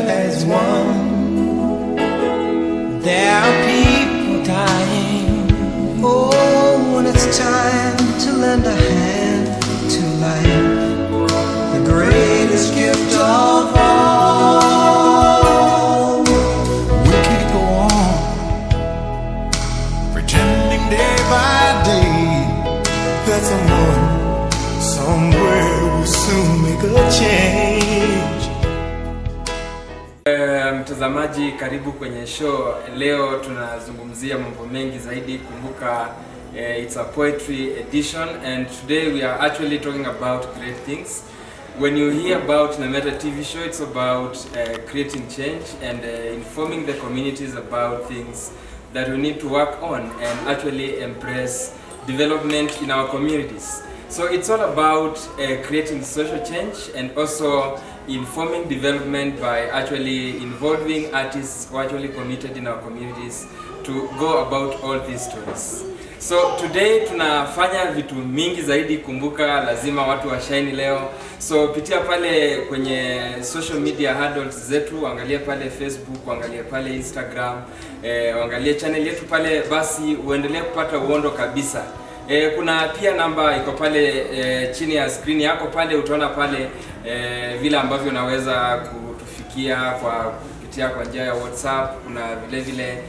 as one. There are people dying. Oh, when it's time to lend a hand to life, the greatest gift of all. We could go on pretending day by day that someone somewhere will soon make a change. Mtazamaji, karibu kwenye show. Leo tunazungumzia mambo mengi zaidi. Kumbuka it's a poetry edition, and today we are actually talking about great things. When you hear about Nameta TV show, it's about creating change and informing the communities about things that we need to work on and actually embrace development in our communities. So it's all about creating social change and also informing development by actually involving artists who are actually committed in our communities to go about all these stories. So today tunafanya vitu mingi zaidi. Kumbuka lazima watu washine leo. So pitia pale kwenye social media handles zetu, angalia pale Facebook, angalia pale Instagram, angalia channel yetu pale, basi uendelee kupata uondo kabisa. Kuna pia namba iko pale chini ya screen yako pale, utaona pale vile ambavyo unaweza kutufikia kupitia kwa njia ya WhatsApp. Kuna vile vile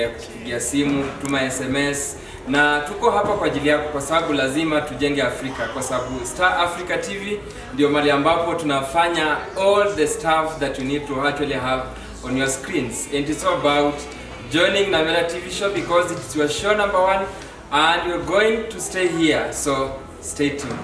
kupigia simu, tuma SMS, na tuko hapa kwa ajili yako kwa sababu lazima tujenge Afrika, kwa sababu Star Africa TV ndio mahali ambapo tunafanya all the stuff that you need to actually have on your screens. And it's all about joining Nameta TV show because it's your show number 1 and you're going to stay here, so stay tuned.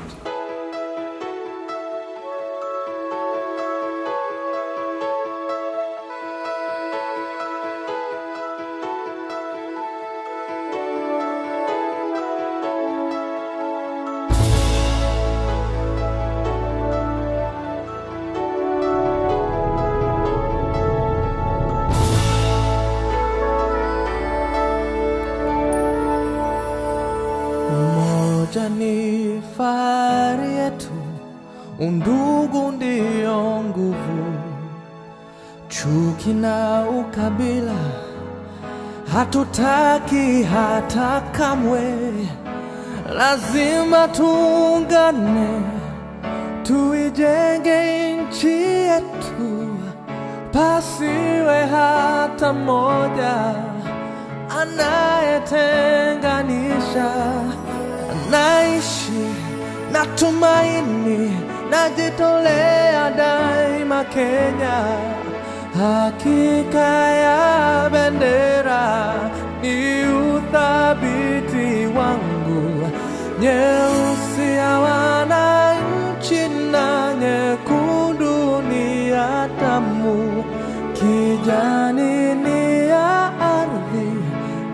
Ni fahari yetu, undugu ndio nguvu, chuki na ukabila hatutaki hata kamwe. Lazima tuungane, tuijenge nchi yetu, pasiwe hata moja anayetenganisha. Naishi na tumaini, najitolea daima Kenya. Hakika ya bendera ni uthabiti wangu, nyeusi ya wananchi na nyekundu ni ya damu, kijani ni ya ardhi,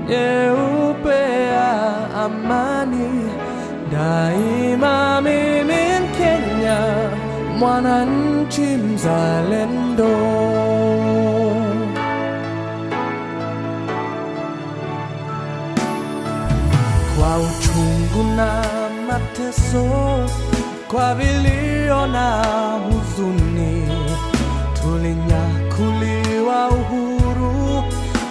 nyeupe ya amani. Daima mimi Mkenya, mwananchi mzalendo. Kwa uchungu na mateso, kwa vilio na huzuni, tulinyakuliwa uhuru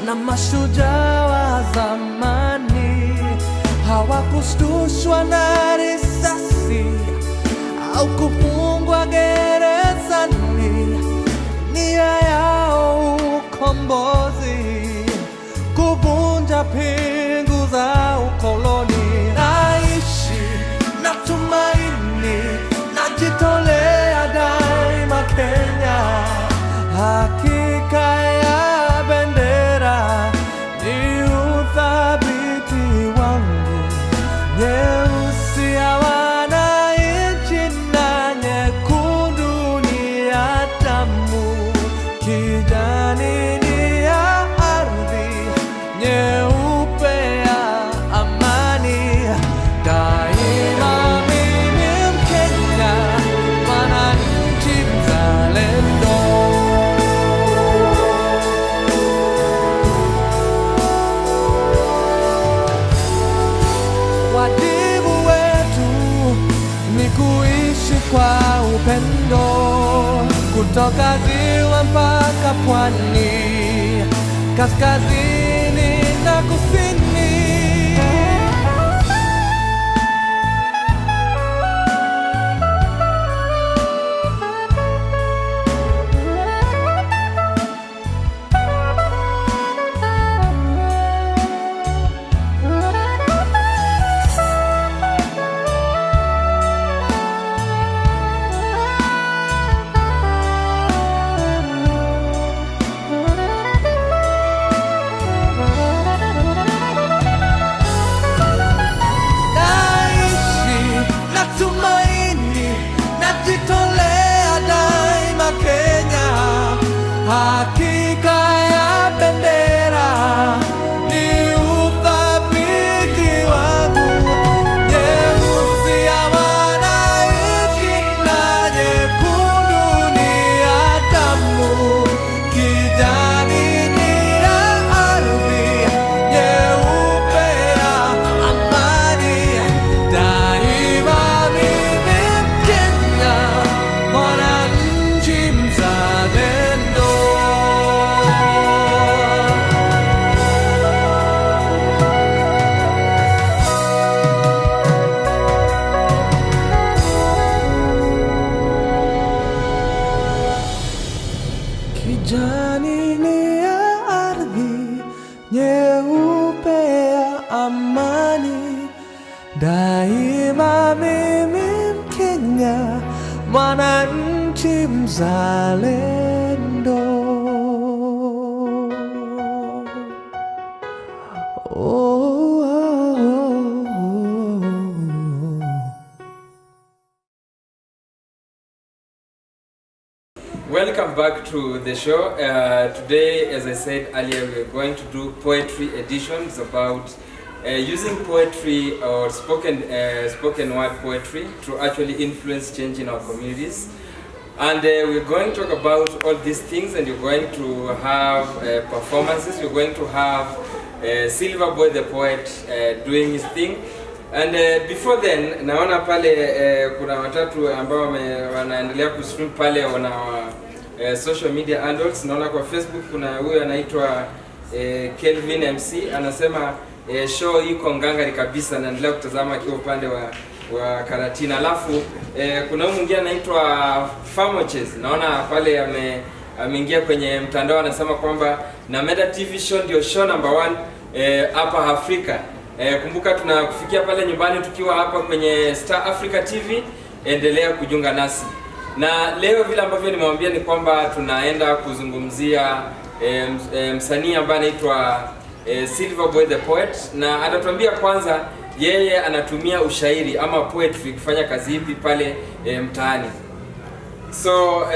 na mashujaa wa zamani. Hawakushtushwa na risasi au kufungwa gerezani. Nia yao ukombozi, kuvunja pingu za ukoloni. Naishi na tumaini, najitolea daima Kenya. Hakika ya bendera ni uthabiti wangu, nyeusi ya wananchi na nyekundu ni ya damu, kijani ni ya ardhi, nyeupe ya amani. Daima mimi Mkenya, mwananchi mzalendo. pwani, kaskazini na kusini. Hakika ya bendera ni uthabiti wangu, nyeusi ya wananchi na nyekundu ni ya damu, kijani ni ya ardhi, nyeupe ya amani. Daima mimi Mkenya, mwananchi mzalendo. Kijani ni ya ardhi, nyeupe ya amani. Daima mimi Mkenya, mwananchi mzalendo. Welcome back to the show. Today, as I said earlier, we are going to do poetry editions about using poetry or spoken word poetry to actually influence change in our communities. And we're going to talk about all these things, and you're going to have performances. You're going to have Silver Boy the poet doing his thing. And before then, naona pale kuna watatu ambao wanaendelea kustream pale wana social media handles. Naona kwa Facebook kuna huyu anaitwa Kelvin MC, anasema show iko ngangari kabisa, naendelea kutazama akiwa upande wa Karatina. Alafu kuna huyu mwingine anaitwa Famoches, naona pale ameingia kwenye mtandao, anasema kwamba Nameda TV show ndio show number 1 hapa Afrika. Kumbuka tunakufikia pale nyumbani tukiwa hapa kwenye Star Africa TV, endelea kujiunga nasi. Na leo vile ambavyo nimewambia ni kwamba tunaenda kuzungumzia msanii ambaye anaitwa Silver Boy the poet, na atatuambia kwanza yeye anatumia ushairi ama poetry kufanya kazi ipi pale mtaani. So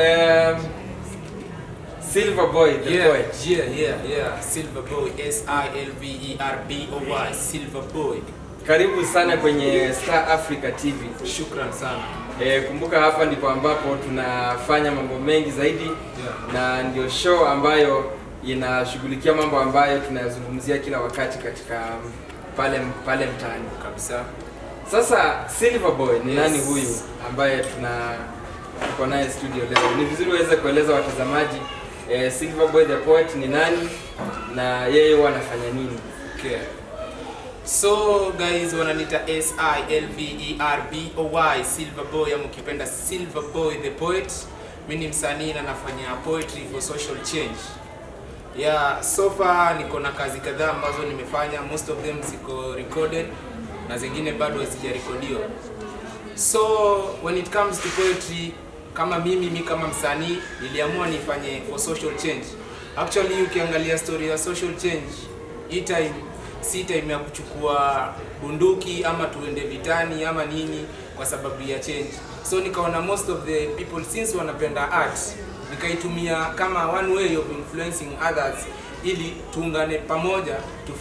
Silver Boy the poet. Yeah. Silver Boy, SILVERBOY, Silver Boy. Karibu sana kwenye Star Africa TV. Shukran sana. Kumbuka hapa ndipo ambapo tunafanya mambo mengi zaidi, na ndio show ambayo inashughulikia mambo ambayo tunayazungumzia kila wakati katika pale mtaani Kabisa. Sasa Silver Boy ni nani huyu ambaye tuko naye studio leo? Ni vizuri uweze kueleza watazamaji Silver Boy the poet ni nani na yeye huwa anafanya nini? Okay. So guys, wananiita SILVERBOY, Silver Boy, ama ukipenda Silver Boy the poet. Mimi ni msanii na nafanya poetry for social change. Yeah, so far niko na kazi kadhaa ambazo nimefanya, most of them ziko recorded na zingine bado hazijarekodiwa. So when it comes to poetry, kama mimi kama msanii niliamua nifanye for social change. Actually ukiangalia story ya social change, si time ya kuchukua bunduki ama tuende vitani ama nini kwa sababu ya change. So nikaona most of the people since wanapenda art, nikaitumia kama one way of influencing others ili tuungane pamoja to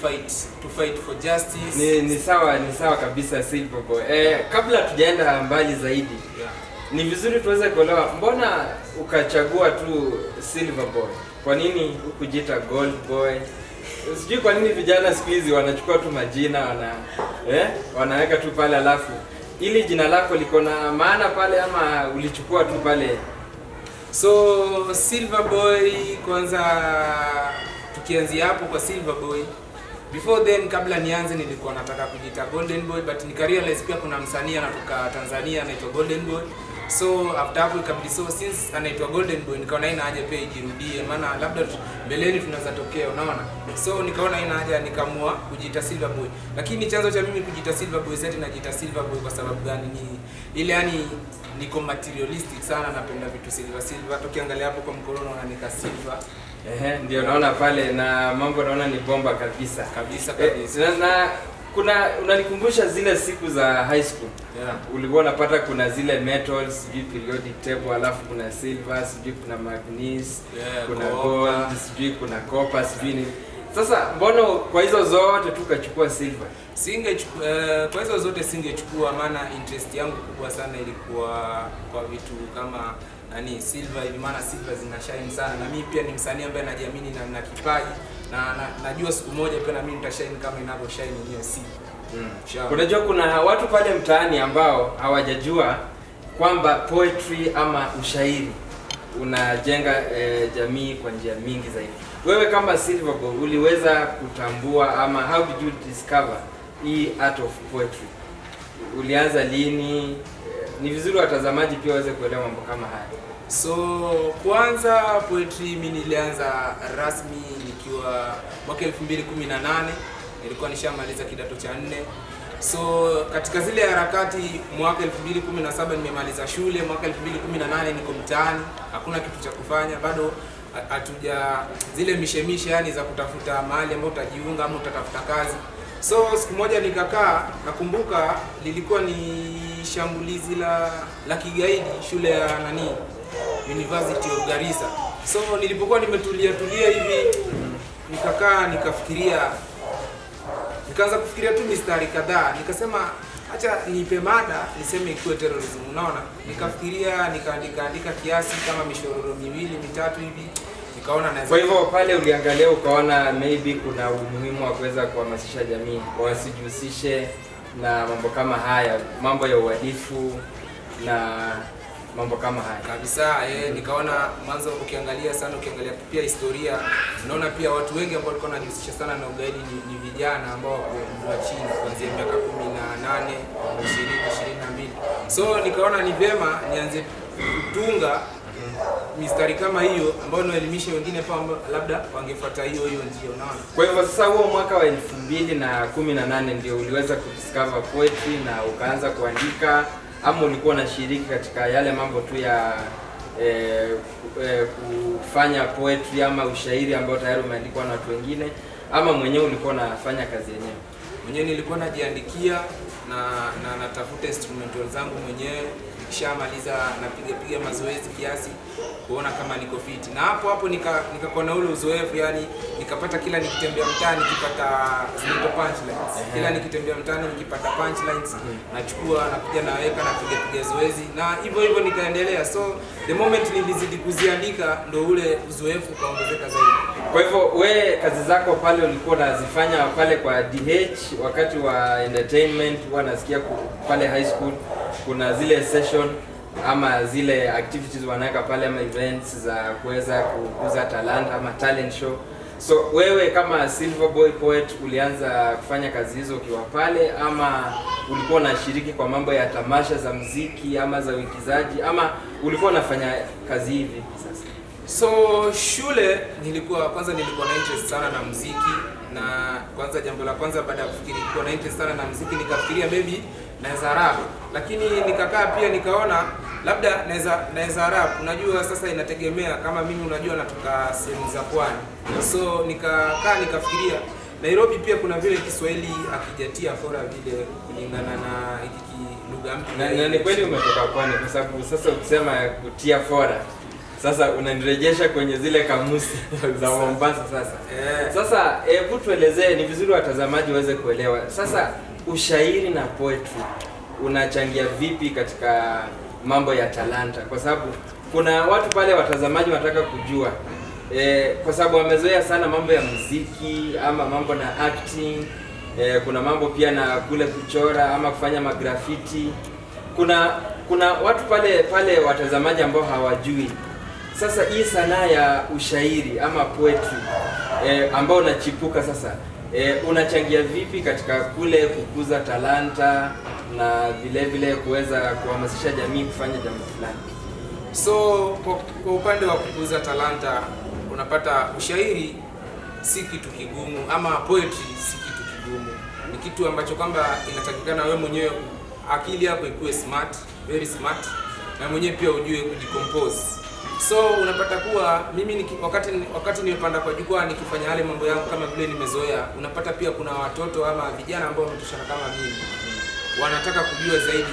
fight for justice. Ni sawa kabisa Silver Boy. Kabla tujaenda mbali zaidi, ni vizuri tuweze kuelewa mbona ukachagua tu Silver Boy. Kwa nini hukujiita Gold Boy? Sijui kwa nini vijana siku hizi wanachukua tu majina wanaweka tu pale, alafu ili jina lako liko na maana pale ama ulichukua tu pale? So Silver Boy, kwanza tukianzia hapo kwa Silver Boy, before then, kabla nianze nilikuwa nataka kujiita Golden Boy, but nikarealize pia kuna msanii anatoka Tanzania anaitwa Golden Boy. So after hapo ikabidi, so since anaitwa Golden Boy nikaona ina haja pia ijirudie, maana labda mbeleni tunaweza tokea, unaona. So nikaona ina haja, nikaamua kujiita Silver Boy. Lakini chanzo cha mimi kujiita Silver Boy, sasa najiita Silver Boy kwa sababu gani? Ni ile yani niko materialistic sana, napenda vitu silver. Tukiangalia hapo kwa mkono unaona nika silver. Ndio naona pale na mambo naona ni bomba kabisa. Kabisa. Na kuna unanikumbusha zile siku za high school. Yeah. Ulikuwa unapata kuna zile metals, sijui periodic table, alafu kuna silver, sijui kuna manganese, kuna gold, sijui kuna copper, sijui ni. Sasa mbona kwa hizo zote tukachukua silver? Kwa hizo zote singechukua, maana interest yangu kubwa sana ilikuwa kwa vitu kama silver hivi, maana silver zina shine sana, na mimi pia ni msanii ambaye najiamini na nina kipaji na najua siku moja pia na mimi nitashine kama inavyo shine yenyewe silver. Unajua kuna watu pale mtaani ambao hawajajua kwamba poetry ama ushairi unajenga jamii kwa njia mingi zaidi. Wewe kama Silver Boy uliweza kutambua ama how did you discover hii art of poetry? Ulianza lini? Ni vizuri watazamaji pia waweze kuelewa mambo kama haya. So kwanza poetry mimi nilianza rasmi nikiwa mwaka 2018, nilikuwa nishamaliza kidato cha 4. So katika zile harakati mwaka 2017 nimemaliza shule, mwaka 2018 niko mtaani, hakuna kitu cha kufanya, bado hatuja zile mishemishe yani za kutafuta mahali ambapo utajiunga ama utatafuta kazi. So siku moja nikakaa, nakumbuka lilikuwa ni shambulizi la kigaidi shule ya University of Garissa. So nilipokuwa nimetulia hivi nikakaa nikaanza kufikiria tu mistari kadhaa, nikasema acha nipe mada niseme ikuwe terrorism, unaona. Nikafikiria nikaandika kiasi kama mishororo 2-3 hivi, nikaona naweza. Kwa hivyo pale uliangalia ukaona maybe kuna umuhimu wa kuweza kuhamasisha jamii wasijihusishe na mambo kama haya, mambo ya uhalifu na mambo kama haya kabisa. Nikaona mwanzo ukiangalia pia historia, unaona pia watu wengi ambao walikuwa wanajihusisha sana na ugaidi ni vijana ambao wa chini kuanzia miaka 18, 20, 22. So nikaona ni vema nianze kutunga mistari kama hiyo ambayo naelimisha wengine pa labda wangefuata hiyo njia, unaona. Kwa hivyo sasa huo mwaka wa 2018 ndio uliweza kudiscover poetry na ukaanza kuandika, ama ulikuwa unashiriki katika yale mambo tu ya kufanya poetry ama ushairi ambao tayari umeandikwa na watu wengine, ama mwenyewe ulikuwa unafanya kazi yenyewe? Mwenyewe nilikuwa najiandikia na natafuta instrumental zangu mwenyewe, nikishamaliza napiga mazoezi kiasi kuona kama niko fit. Na hapo nikakuwa na ule uzoefu, yani nikapata kila nikitembea mtaani nikipata zile punchlines. Kila nikitembea mtaani nikipata punchlines, nachukua nakuja naweka napiga zoezi, na hivyo nikaendelea. So the moment nilizidi kuziandika ndo ule uzoefu ukaongezeka zaidi. Kwa hivyo we kazi zako pale ulikuwa unazifanya pale kwa DH wakati wa entertainment, huwa nasikia pale high school kuna zile session ama zile activities wanaweka pale ama events za kuweza kukuza talent ama talent show. So wewe kama Silver Boy Poet ulianza kufanya kazi hizo ukiwa pale, ama ulikuwa unashiriki kwa mambo ya tamasha za muziki ama za uigizaji, ama ulikuwa unafanya kazi hivi sasa? So shule nilikuwa na interest sana na muziki, na kwanza jambo la kwanza baada ya kufikiri nilikuwa na interest sana na muziki, nikafikiria maybe naweza rap, lakini nikakaa pia nikaona labda naweza rap. Unajua sasa inategemea, kama mimi unajua natoka sehemu za pwani, so nikafikiria Nairobi pia kuna vile Kiswahili akijatia fora vile kulingana na hiki lugha mpya. Na ni kweli umetoka pwani, kwa sababu sasa ukisema kutia fora sasa unanirejesha kwenye zile kamusi za Mombasa sasa. Sasa hebu tuelezee, ni vizuri watazamaji waweze kuelewa. Sasa ushairi na poetry unachangia vipi katika mambo ya talanta? Kwa sababu kuna watu pale watazamaji wanataka kujua. Kwa sababu wamezoea sana mambo ya muziki ama mambo na acting. Kuna mambo pia na kule kuchora ama kufanya magrafiti. Kuna watu pale watazamaji ambao hawajui. Sasa hii sanaa ya ushairi ama poetry ambao unachipuka sasa, unachangia vipi katika kule kukuza talanta na vile vile kuweza kuhamasisha jamii kufanya jambo fulani? So kwa upande wa kukuza talanta, unapata ushairi si kitu kigumu, ama poetry si kitu kigumu. Ni kitu ambacho kwamba inatakikana wewe mwenyewe akili yako ikuwe smart, very smart, na mwenyewe pia ujue kujicompose. So unapata kuwa mimi wakati nimepanda kwa jukwaa nikifanya yale mambo yangu kama vile nimezoea, unapata pia kuna watoto ama vijana ambao wametoshana kama mimi wanataka kujua zaidi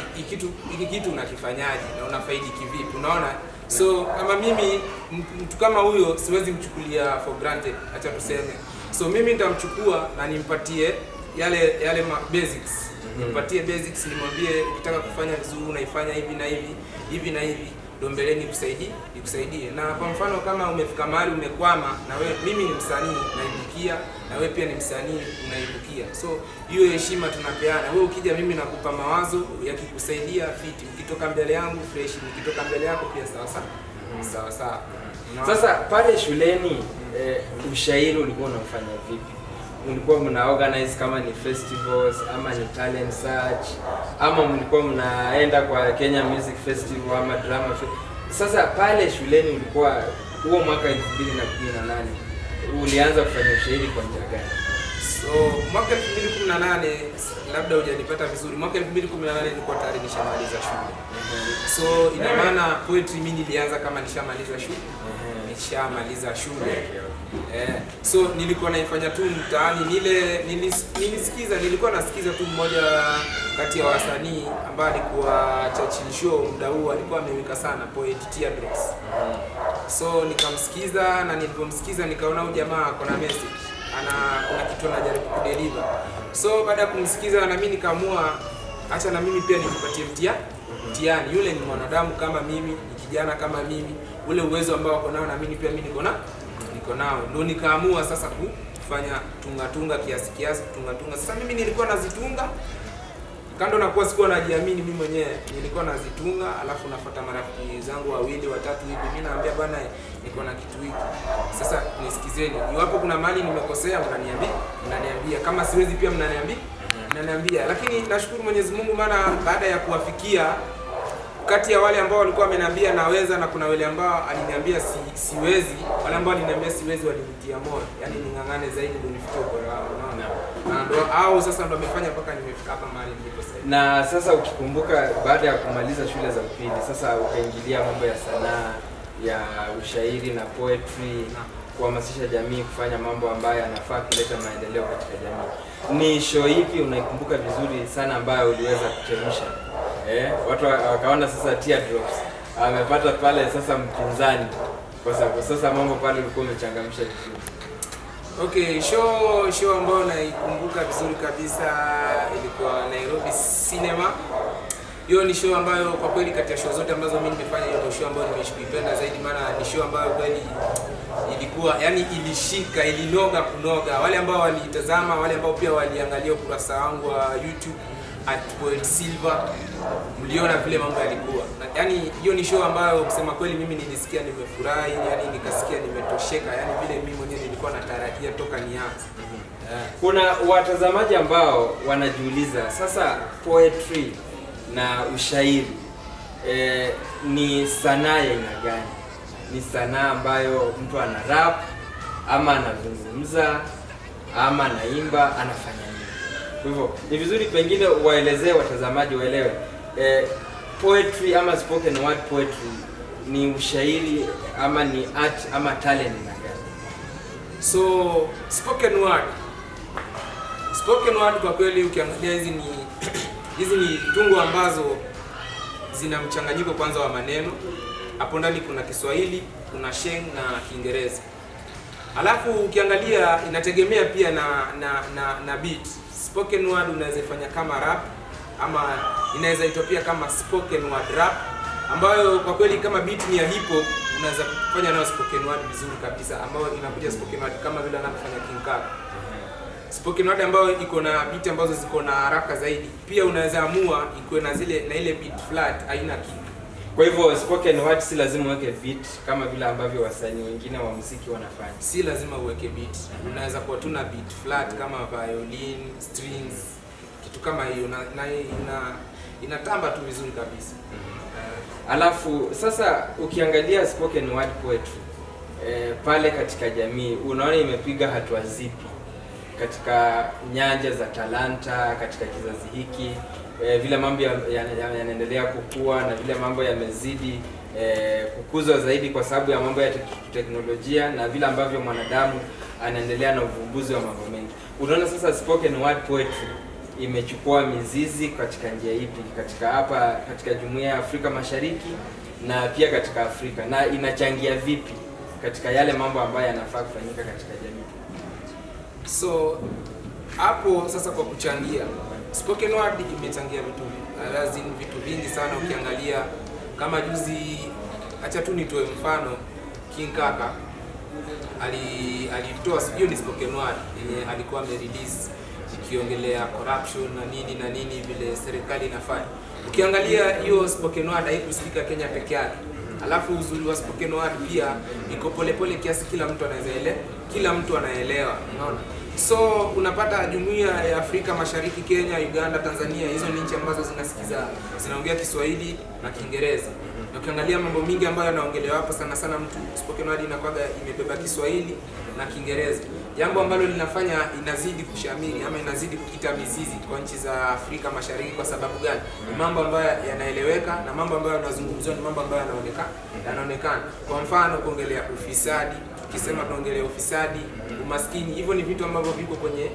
hiki kitu unakifanyaje na unafaidi kivipi, unaona? So kama mimi mtu kama huyo siwezi mchukulia for granted, acha tuseme. So mimi nitamchukua na nimpatie yale basics. Nimpatie basics, nimwambie ukitaka kufanya vizuri unaifanya hivi na hivi, hivi na hivi, ndio mbeleni ikusaidie. Na kwa mfano kama umefika mahali umekwama, na wewe, mimi ni msanii naibukia, na wewe pia ni msanii unaibukia. So hiyo heshima tunapeana. Wewe ukija mimi nakupa mawazo yakikusaidia fiti. Ukitoka mbele yangu fresh, ukitoka mbele yako pia sawa sawa. Sasa pale shuleni ushairi ulikuwa unafanya vipi? Mlikuwa mna organize kama ni festivals ama ni talent search, ama mlikuwa mnaenda kwa Kenya Music Festival ama drama festival? Sasa pale shuleni ulikuwa huo mwaka 2018 ulianza kufanya ushairi kwa njia gani? So mwaka 2018 labda hujanipata vizuri. Mwaka 2018 nilikuwa tayari nishamaliza shule. So ina maana poetry mimi nilianza kama nishamaliza shule. Nishamaliza shule. So nilikuwa naifanya tu mtaani, nilikuwa nasikiza tu mmoja kati ya wasanii ambaye alikuwa Churchill Show, muda huo alikuwa ameweka sana Poet Teardrops. So nikamsikiza, na nilipomsikiza nikaona huyu jamaa ako na message, kuna kitu anajaribu kudeliver. So baada ya kumsikiza na mimi nikaamua acha na mimi pia nijipatie mtihani. Yule ni mwanadamu kama mimi, ni kijana kama mimi, ule uwezo ambao wako nao na mimi pia mimi niko nao. Ndio nikaamua sasa kufanya tunga kiasi tunga. Sasa mimi nilikuwa nazitunga kando na kuwa sikuwa najiamini mimi mwenyewe, nilikuwa nazitunga, alafu nafuata marafiki zangu 2 3 hivi, mimi naambia bwana niko na kitu hiki. Sasa nisikizeni, iwapo kuna mahali nimekosea mnaniambia, kama siwezi pia mnaniambia. Lakini nashukuru Mwenyezi Mungu, maana baada ya kuwafikia kati ya wale ambao walikuwa wameniambia naweza na kuna wale ambao aliniambia siwezi, wale ambao aliniambia siwezi walinitia moyo, yani ningangane zaidi ndio nifikie ubora wao, unaona? Na ndio sasa ndio wamefanya mpaka nimefika hapa mahali nilipo sasa. Na sasa ukikumbuka baada ya kumaliza shule za upili, sasa ukaingilia mambo ya sanaa ya ushairi na poetry, kuhamasisha jamii kufanya mambo ambayo yanafaa kuleta maendeleo katika jamii. Ni show ipi unaikumbuka vizuri sana ambayo uliweza kuchemsha? Watu wakaona sasa Teardrops amepata pale sasa mpinzani, kwa sababu sasa mambo pale ulikuwa umechangamsha vizuri. Okay, show ambayo naikumbuka vizuri kabisa ilikuwa Nairobi Cinema. Hiyo ni show ambayo kwa kweli kati ya show zote ambazo mimi nimefanya, hiyo ndio show ambayo nimeshipenda zaidi, maana ni show ambayo kweli ilikuwa yani ilishika, ilinoga kunoga. Wale ambao walitazama, wale ambao pia waliangalia ukurasa wangu wa YouTube @poetsilver, mliona vile mambo yalikuwa. Yani hiyo ni show ambayo kusema kweli mimi nilisikia nimefurahi, yani nikasikia nimetosheka, yani vile mimi mwenyewe nilikuwa natarajia toka nianze. Kuna watazamaji ambao wanajiuliza sasa poetry na ushairi ni sanaa ya aina gani? Ni sanaa ambayo mtu ana rap ama anazungumza ama anaimba, anafanya nini? Kwa hivyo ni vizuri pengine waelezee watazamaji waelewe poetry ama spoken word poetry ni ushairi ama ni art ama talent na gani? So spoken word kwa kweli ukiangalia hizi ni tungo ambazo zina mchanganyiko kwanza wa maneno. Hapo ndani kuna Kiswahili, kuna Sheng na Kiingereza. Alafu ukiangalia inategemea pia na beat. Spoken word unaweza ifanya kama rap ama inaweza itwa pia kama spoken word rap, ambayo kwa kweli kama beat ni ya hip hop unaweza kufanya nayo spoken word vizuri kabisa, ambayo inakuja spoken word kama vile anafanya King Kaka. Spoken word ambayo iko na beat ambazo ziko na haraka zaidi. Pia unaweza amua ikuwe na ile beat flat haina kick. Kwa hivyo spoken word si lazima uweke beat kama vile ambavyo wasanii wengine wa muziki wanafanya. Si lazima uweke beat. Unaweza kuwa tu na beat flat kama violin, strings, kitu kama hiyo na inatamba tu vizuri kabisa. Alafu sasa ukiangalia spoken word poetry pale katika jamii, unaona imepiga hatua zipi katika nyanja za talanta katika kizazi hiki? Vile mambo yanaendelea kukua na vile mambo yamezidi kukuzwa zaidi kwa sababu ya mambo ya teknolojia na vile ambavyo mwanadamu anaendelea na uvumbuzi wa mambo mengi. Unaona sasa spoken word poetry imechukua mizizi katika njia ipi katika Jumuiya ya Afrika Mashariki na pia katika Afrika, na inachangia vipi katika yale mambo ambayo yanafaa kufanyika katika jamii? So hapo sasa kwa kuchangia, spoken word imechangia vitu vingi sana. Ukiangalia kama juzi, acha tu nitoe mfano, King Kaka alitoa sio ni spoken word yenye alikuwa amerelease ikiongelea corruption na nini vile serikali inafanya. Ukiangalia hiyo spoken word haikusikika Kenya peke yake. Alafu uzuri wa spoken word pia iko polepole kiasi kila mtu anaelewa, unaona? So unapata Jumuiya ya Afrika Mashariki, Kenya, Uganda, Tanzania, hizo ni nchi ambazo zinaongea Kiswahili na Kiingereza. Na ukiangalia mambo mingi ambayo yanaongelewa hapa sana mtu spoken word inakuwa imebeba Kiswahili na Kiingereza. Jambo ambalo linafanya inazidi kushamiri ama inazidi kukita mizizi kwa nchi za Afrika Mashariki. Kwa sababu gani? Ni mambo ambayo yanaeleweka na mambo ambayo yanazungumziwa ni mambo ambayo yanaonekana. Kwa mfano kuongelea ufisadi, tukisema tuongelea ufisadi, umaskini, hivyo ni vitu ambavyo viko kwenye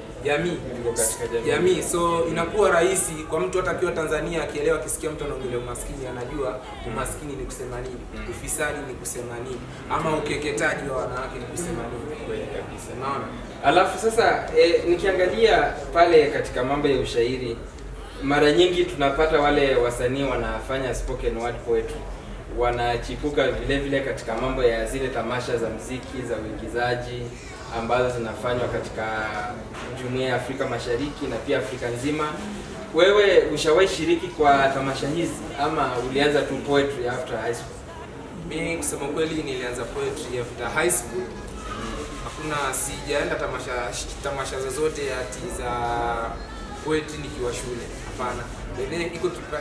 jamii. So inakuwa rahisi kwa mtu hata akiwa Tanzania akielewa, akisikia mtu anaongelea umaskini anajua umaskini ni kusema nini, ufisadi ni kusema nini, ama ukeketaji wa wanawake ni kusema nini. Kweli kabisa. Naona. Alafu sasa nikiangalia pale katika mambo ya ushairi, mara nyingi tunapata wale wasanii wanafanya spoken word poetry wanachipuka vile katika mambo ya zile tamasha za muziki za uigizaji ambazo zinafanywa katika Jumuiya ya Afrika Mashariki na pia Afrika nzima. Wewe ushawahi shiriki kwa tamasha hizi ama ulianza tu poetry after high school? Mimi kusema kweli nilianza poetry after high school. Hakuna, sijaenda tamasha zozote za poetry nikiwa shule. Hapana.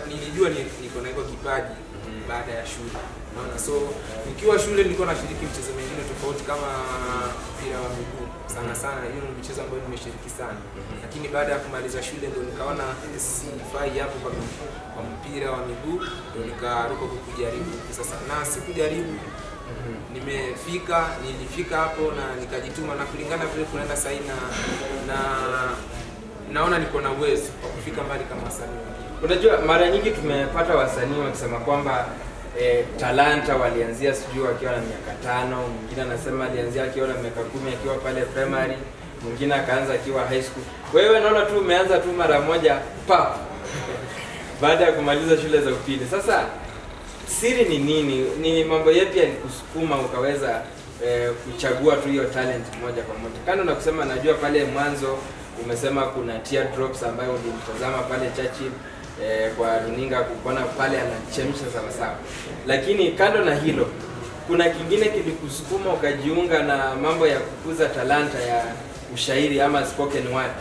Nilijua niko na kipaji baada ya shule. Unaona, so nikiwa shule nilikuwa nashiriki michezo mingine tofauti kama mpira wa miguu. Sana hiyo ni mchezo ambao nimeshiriki sana. Lakini baada ya kumaliza shule ndio nikaona sifai hapo kwa mpira wa miguu, ndio nikaruka kujaribu. Sasa na sikujaribu. Nilifika hapo na nikajituma na kulingana vile kunaenda saina na naona niko na uwezo wa kufika mbali kama wasanii. Unajua mara nyingi tumepata wasanii wakisema kwamba talanta walianzia sijui wakiwa na miaka 5, mwingine anasema alianzia akiwa na miaka 10 akiwa pale primary, mwingine akaanza akiwa high school. Wewe naona tu umeanza tu mara moja baada ya kumaliza shule za upili. Sasa siri ni nini? Ni mambo yapi yalikusukuma ukaweza kuchagua tu hiyo talent moja kwa moja? Kando na kusema najua pale mwanzo umesema kuna Teardrops ambayo ulimtazama pale Churchill kwa runinga kuona pale anachemsha sawa. Lakini kando na hilo, kuna kingine kilikusukuma ukajiunga na mambo ya kukuza talanta ya ushairi ama spoken word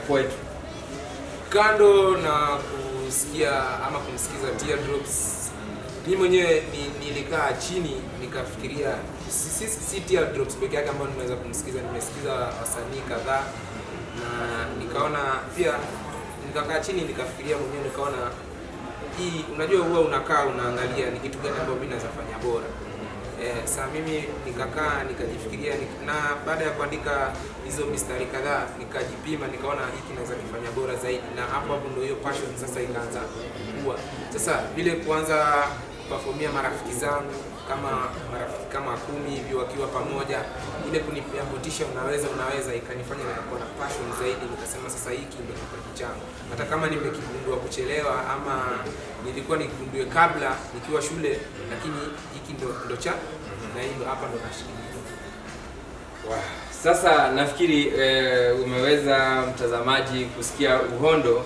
poetry? Kando na kusikia ama kumsikiza Teardrops, mimi mwenyewe nilikaa chini nikafikiria, si Teardrops peke yake ambao nimeweza kumsikiza, nimesikiza wasanii kadhaa na nikaona pia, nikakaa chini nikafikiria mwenyewe, nikaona hii, unajua huwa unakaa unaangalia ni kitu gani ambacho mimi naweza fanya bora. Sasa mimi nikakaa nikajifikiria na baada ya kuandika hizo mistari kadhaa nikajipima, nikaona hiki naweza kufanya bora zaidi, na hapo ndio hiyo passion sasa ikaanza kuwa. Sasa vile kuanza performia marafiki zangu kama 10 hivi wakiwa pamoja, ile kunipea motisha, unaweza ikanifanya nikakuwa na passion zaidi. Nikasema sasa hiki ndio kipaji changu, hata kama nimekigundua kuchelewa ama nilikuwa nikigundue kabla nikiwa shule, lakini hiki ndio cha na hiyo hapa ndo nashikilia. Wow. Sasa nafikiri umeweza mtazamaji kusikia uhondo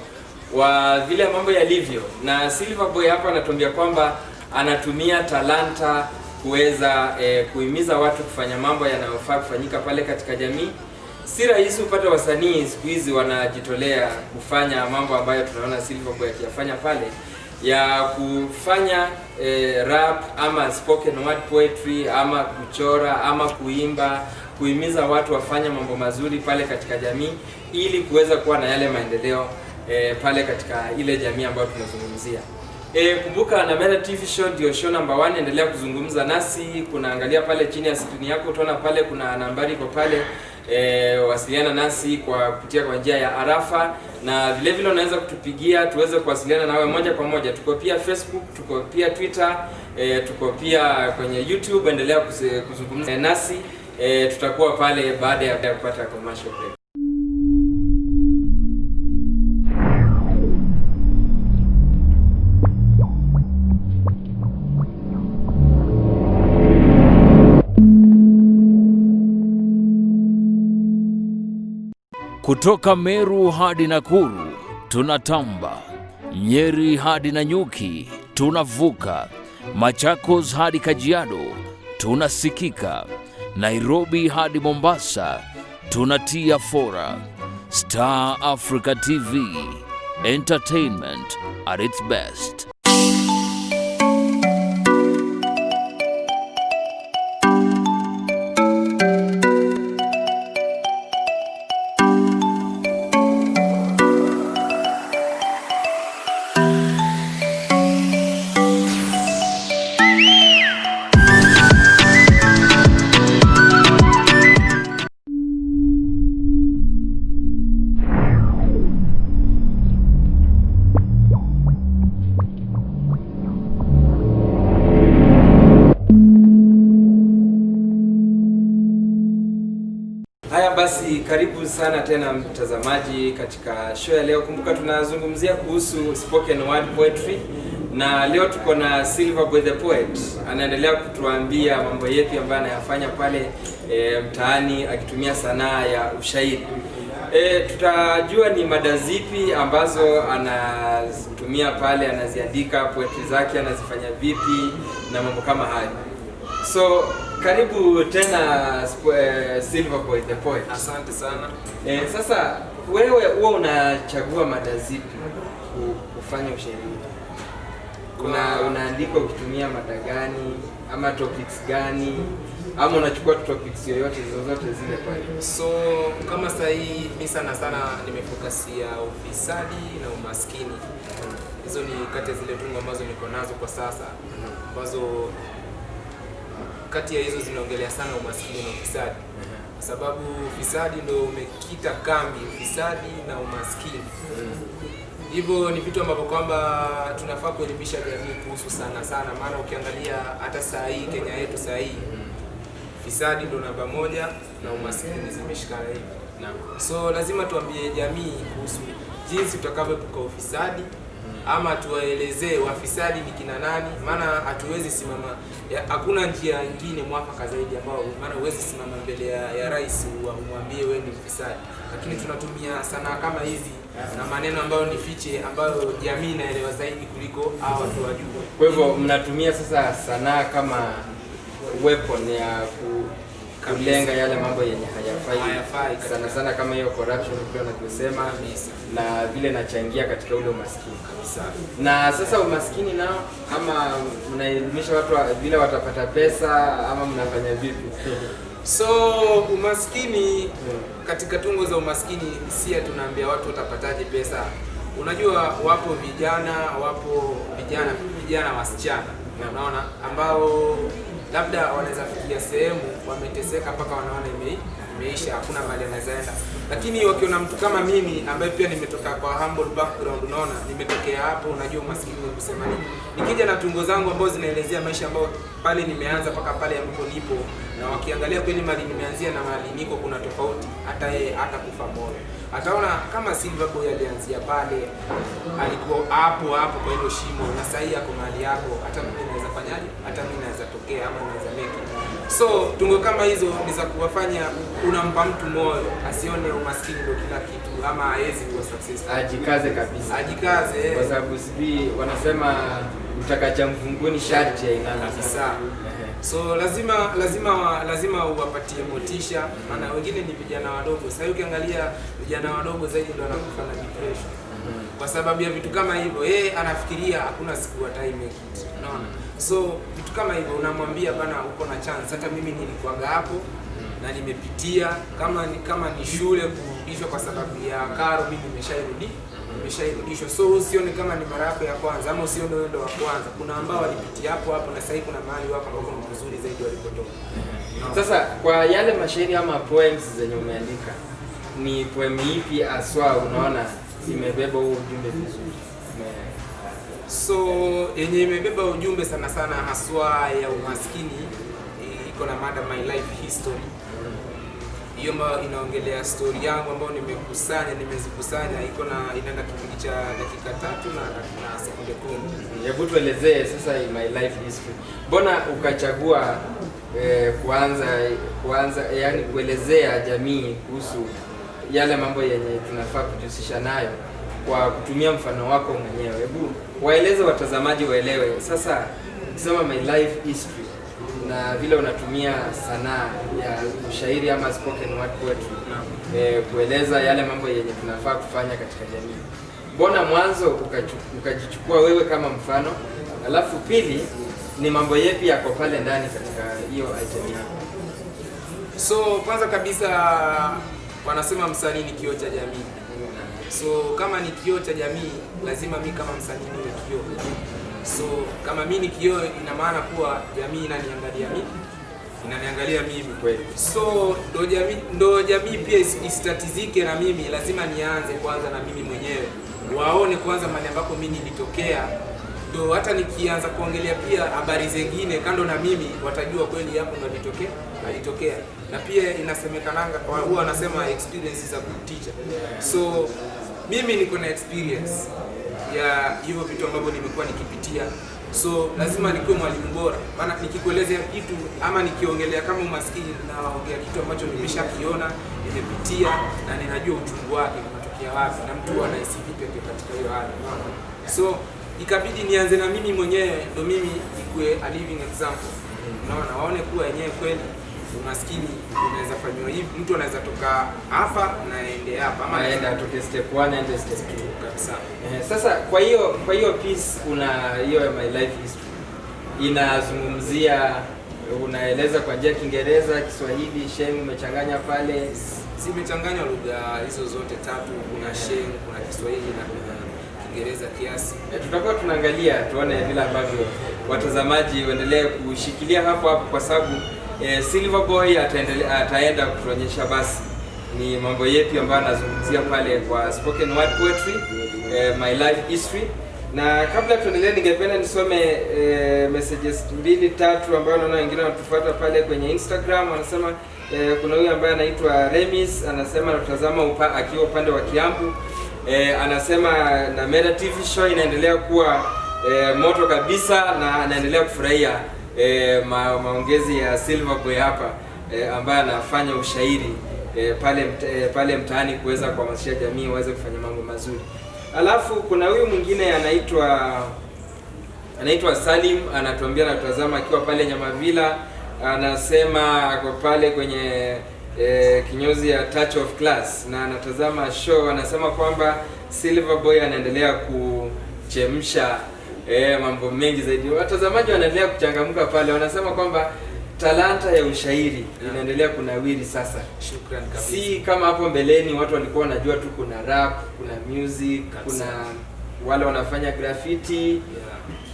wa vile mambo yalivyo, na Silverboy hapa anatuambia kwamba anatumia talanta kuweza kuhimiza watu kufanya mambo yanayofaa kufanyika pale katika jamii. Si rahisi upate wasanii siku hizi wanajitolea kufanya mambo ambayo tunaona Silverboy akiyafanya pale, ya kufanya rap ama spoken word poetry ama kuchora ama kuimba, kuhimiza watu wafanye mambo mazuri pale katika jamii ili kuweza kuwa na yale maendeleo pale katika ile jamii ambayo tunazungumzia. Kumbuka Namera TV show ndio show number 1. Endelea kuzungumza nasi, kunaangalia pale chini ya screen yako, utaona pale kuna nambari iko pale. Wasiliana nasi kupitia kwa njia ya arafa, na vile vile unaweza kutupigia tuweze kuwasiliana nawe moja kwa moja. Tuko pia Facebook, tuko pia Twitter, tuko pia kwenye YouTube. Endelea kuzungumza nasi, tutakuwa pale baada ya kupata commercial break. Kutoka Meru hadi Nakuru tunatamba, Nyeri hadi Nanyuki tunavuka, Machakos hadi Kajiado tunasikika, Nairobi hadi Mombasa tunatia fora. Star Africa TV, entertainment at its best. Basi karibu sana tena mtazamaji katika show ya leo. Kumbuka tunazungumzia kuhusu spoken word poetry, na leo tuko na Silverboy the Poet. Anaendelea kutuambia mambo yetu ambayo anayafanya pale mtaani akitumia sanaa ya ushairi. Tutajua ni mada zipi ambazo anazitumia pale, anaziandika poetry zake, anazifanya vipi na mambo kama hayo. So karibu tena Silverboy the Poet. Asante sana. Sasa wewe huwa unachagua mada zipi kufanya ushairi? Unaandika ukitumia mada gani ama topics gani, ama unachukua topics yoyote zozote zile pale? So kama sasa hii mimi sana nimefokusia ufisadi na umaskini. Hizo ni kati ya zile tungo ambazo niko nazo kwa sasa, ambazo kati ya hizo zinaongelea sana umaskini na ufisadi, kwa sababu ufisadi ndio umekita kambi, ufisadi na umaskini. Hivyo ni vitu ambavyo kwamba tunafaa kuelimisha jamii kuhusu sana, maana ukiangalia hata saa hii Kenya yetu saa hii ufisadi ndio namba 1 na umaskini zimeshikana hivi. So lazima tuambie jamii kuhusu jinsi tutakavyoepuka ufisadi, ama tuwaelezee wafisadi ni kina nani, maana hatuwezi simama, hakuna njia nyingine mwafaka zaidi ambao, maana huwezi simama mbele ya rais umwambie wewe ni mfisadi, lakini tunatumia sanaa kama hizi na maneno ambayo ni fiche, ambayo jamii inaelewa zaidi kuliko hao watu wajua. Kwa hivyo mnatumia sasa sanaa kama weapon ya kulenga yale mambo yenye hayafai sana kama hiyo corruption pia nakusema, na vile nachangia katika ule umaskini kabisa. Na sasa umaskini nao, ama mnaelimisha watu vile watapata pesa, ama mnafanya vipi? So umaskini, katika tungo za umaskini si tunaambia watu watapataje pesa. Unajua wapo vijana wasichana, unaona, ambao labda wanaweza fikia sehemu wameteseka mpaka wanaona imeisha, hakuna mahali anazaenda. Lakini wakiona mtu kama mimi ambaye pia nimetoka kwa humble background, unaona, nimetokea hapo, unajua umaskini ni kusema nini. Nikija na tungo zangu ambazo zinaelezea maisha ambayo pale nimeanza mpaka pale ambapo nipo, na wakiangalia kweli mali nimeanzia na mali niko kuna tofauti, hata yeye hata kufa moyo ataona kama Silverboy alianzia pale, alikuwa hapo kwa hilo shimo, na sasa yako mahali hapo, hata mimi naweza fanyaje, hata mimi naweza tokea ama naweza make. So tungo kama hizo ni za kuwafanya, unampa mtu moyo asione umaskini ndio kila kitu, ama hawezi kuwa successful, ajikaze kabisa, ajikaze, kwa sababu sibi wanasema utakacha mvunguni sharti ainame kabisa. So lazima uwapatie motisha, maana wengine ni vijana wadogo. Sasa ukiangalia vijana wadogo zaidi ndio wanakufa na depression. Kwa sababu ya vitu kama hivyo, yeye anafikiria hakuna siku ataimek it. Unaona? So vitu kama hivyo unamwambia bana, uko na chance. Hata mimi nilikuwaga hapo na nimepitia kama ni shule kurudishwa kwa sababu ya karo, mimi nimeshairudishwa. So usione kama ni mara yako ya kwanza ama usione wewe ndo wa kwanza. Kuna ambao walipitia hapo na sasa kuna mahali wako ambako ni mzuri zaidi walipotoka. Sasa kwa yale mashairi ama poems zenye umeandika, ni poem ipi aswa unaona imebeba huo ujumbe vizuri? So yenye imebeba ujumbe sana sana haswa ya umaskini iko na mada My Life History. Hiyo inaongelea story yangu ambayo nimezikusanya, inaenda kipindi cha dakika 3 na sekunde 10. Hebu tuelezee sasa My Life History. Mbona ukachagua kuanza yani kuelezea jamii kuhusu yale mambo yenye tunafaa kujihusisha nayo kwa kutumia mfano wako mwenyewe? Hebu waeleze watazamaji waelewe. Sasa ukisema My Life History na vile unatumia sanaa ya ushairi ama spoken word poetry kueleza yale mambo yenye tunafaa kufanya katika jamii, mbona mwanzo ukajichukua wewe kama mfano, alafu pili ni mambo yepi yako pale ndani katika hiyo item yako? So kwanza kabisa wanasema msanii ni kioo cha jamii. So kama ni kioo cha jamii, lazima mimi kama msanii niwe kioo. So kama mimi ni kioo, ina maana kuwa jamii inaniangalia mimi kweli. So ndo jamii pia isitatizike na mimi, lazima nianze kwanza na mimi mwenyewe. Waone kwanza mahali ambako mimi nilitokea, ndo hata nikianza kuongelea pia habari zingine kando na mimi, watajua kweli hapo ndo alitokea. Na pia inasemekananga huwa wanasema experience is a good teacher. So mimi niko na experience ya hivyo vitu ambavyo nimekuwa nikipitia. So lazima nikuwe mwalimu bora. Maana nikikuelezea kitu ama nikiongelea kama umaskini, naongea kitu ambacho nimeshakiona, nimepitia na ninajua uchungu wake unatokea wapi na mtu anahisi vipi katika hiyo hali. So ikabidi nianze na mimi mwenyewe, ndo mimi nikuwe a living example. Unaona, waone kuwa yenyewe kweli umaskini unaweza fanywa hivi, mtu anaweza toka hapa na aende hapa ama aende atoke step 1 aende step 2 kabisa. Sasa kwa hiyo piece una hiyo My Life History inazungumzia, unaeleza kwa njia ya Kiingereza, Kiswahili, Sheng umechanganya pale? Zimechanganya lugha hizo zote tatu, kuna Sheng, kuna Kiswahili na kuna Kiingereza kiasi. Tutakuwa tunaangalia tuone vile ambavyo watazamaji waendelee kushikilia hapo kwa sababu Silver Boy ataenda kutuonyesha basi ni mambo yepi ambayo anazungumzia pale kwa spoken word poetry, My Life History. Na kabla tuendelee, ningependa nisome messages 2-3 ambayo naona wengine wanatufuata pale kwenye Instagram. Wanasema kuna huyu ambaye anaitwa Remis, anasema anatazama akiwa upande wa Kiambu. Anasema na Meda TV show inaendelea kuwa moto kabisa na anaendelea kufurahia maongezi ya Silver Boy hapa ambaye anafanya ushairi pale mtaani kuweza kuhamasisha jamii waweze kufanya mambo mazuri. Alafu kuna huyu mwingine anaitwa Salim, anatuambia anatazama akiwa pale Nyamavila. Anasema ako pale kwenye kinyozi ya Touch of Class na anatazama show. Anasema kwamba Silver Boy anaendelea kuchemsha mambo mengi zaidi. Watazamaji wanaendelea kuchangamka pale, wanasema kwamba talanta ya ushairi inaendelea kunawiri sasa. Shukrani kabisa. Si kama hapo mbeleni watu walikuwa wanajua tu kuna rap, kuna music, kuna wale wanafanya graffiti,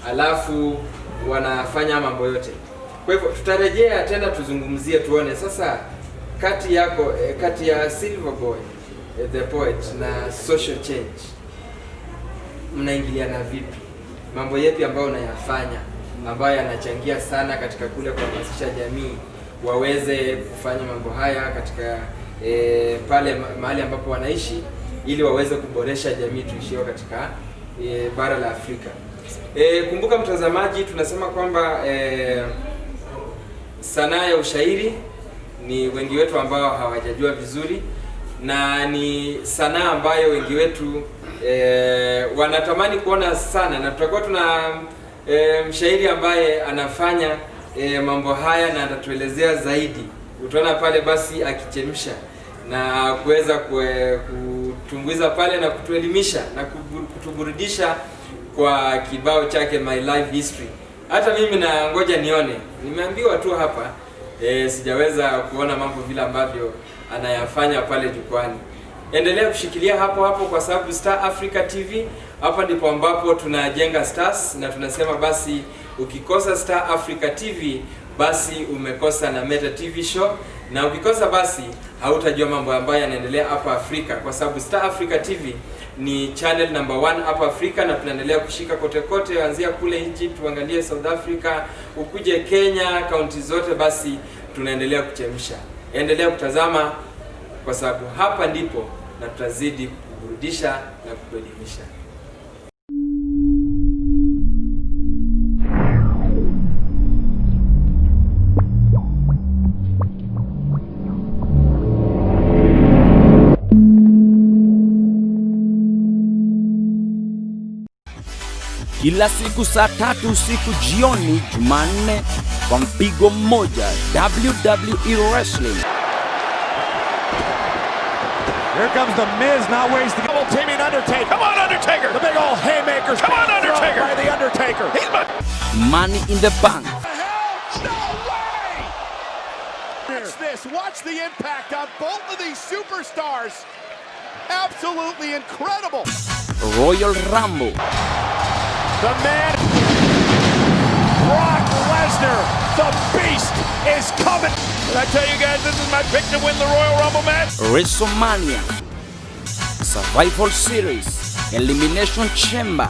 alafu wanafanya mambo yote. Kwa hivyo tutarejea tena tuzungumzie tuone sasa kati ya Silver Boy the poet na social change mnaingiliana vipi? Mambo yepi ambayo unayafanya ambayo yanachangia sana katika kule kuhamasisha jamii waweze kufanya mambo haya katika pale mahali ambapo wanaishi, ili waweze kuboresha jamii tuishio katika bara la Afrika. Kumbuka mtazamaji, tunasema kwamba sanaa ya ushairi ni wengi wetu ambao hawajajua vizuri, na ni sanaa ambayo wengi wetu wanatamani kuona sana, na tutakuwa mshairi ambaye anafanya mambo haya na atatuelezea zaidi. Utaona pale basi akichemsha na kuweza kutumbuiza pale na kutuelimisha na kutuburudisha kwa kibao chake My Life History. Hata mimi na ngoja nione, nimeambiwa tu hapa, sijaweza kuona mambo vile ambavyo anayafanya pale jukwani. Endelea kushikilia hapo hapo kwa sababu Star Africa TV, hapa ndipo ambapo tunajenga stars, na tunasema basi ukikosa Star Africa TV basi umekosa na Meta TV show, na ukikosa basi hautajua mambo ambayo yanaendelea hapa Afrika, kwa sababu Star Africa TV ni channel number 1 hapa Afrika, na tunaendelea kushika kote kote, anzia kule Egypt, uangalie South Africa, ukuje Kenya, kaunti zote, basi tunaendelea kuchemsha. Endelea kutazama kwa sababu hapa ndipo na tutazidi kuburudisha na kuelimisha. Kila siku saa 3 usiku jioni Jumanne kwa mpigo mmoja WWE Wrestling. Here comes the Miz, now wasting double teaming Undertaker. Come on, Undertaker! The big old haymakers. Come on, Undertaker! By the Undertaker. Money in the Bank. No way! Watch this. Watch the impact on both of these superstars. Absolutely incredible. Royal Rumble. The man, Brock Lesnar, the beast, is coming. Did I tell you guys this is my pick to win the Royal Rumble match? WrestleMania, Survival Series, Elimination Chamber.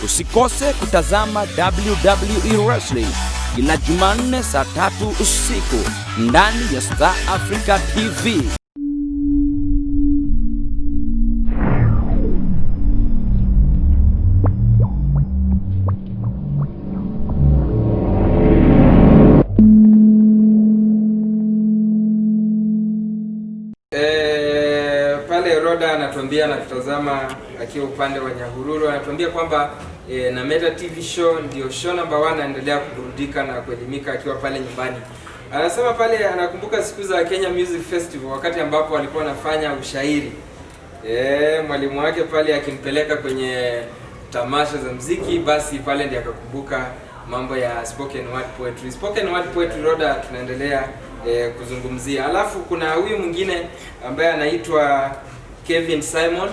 Usikose kutazama WWE Wrestling kila Jumanne saa 3 usiku ndani ya Star Africa TV. Pale Roda anatuambia na tutazama akiwa upande wa Nyahururu, anatuambia kwamba na Meta TV show ndio show number 1, anaendelea kuburudika na kuelimika akiwa pale nyumbani. Anasema pale anakumbuka siku za Kenya Music Festival wakati ambapo walikuwa wanafanya ushairi. Mwalimu wake pale akimpeleka kwenye tamasha za muziki, basi pale ndiye akakumbuka mambo ya spoken word poetry. Spoken word poetry Roda tunaendelea kuzungumzia. Alafu kuna huyu mwingine ambaye anaitwa Kevin Simon,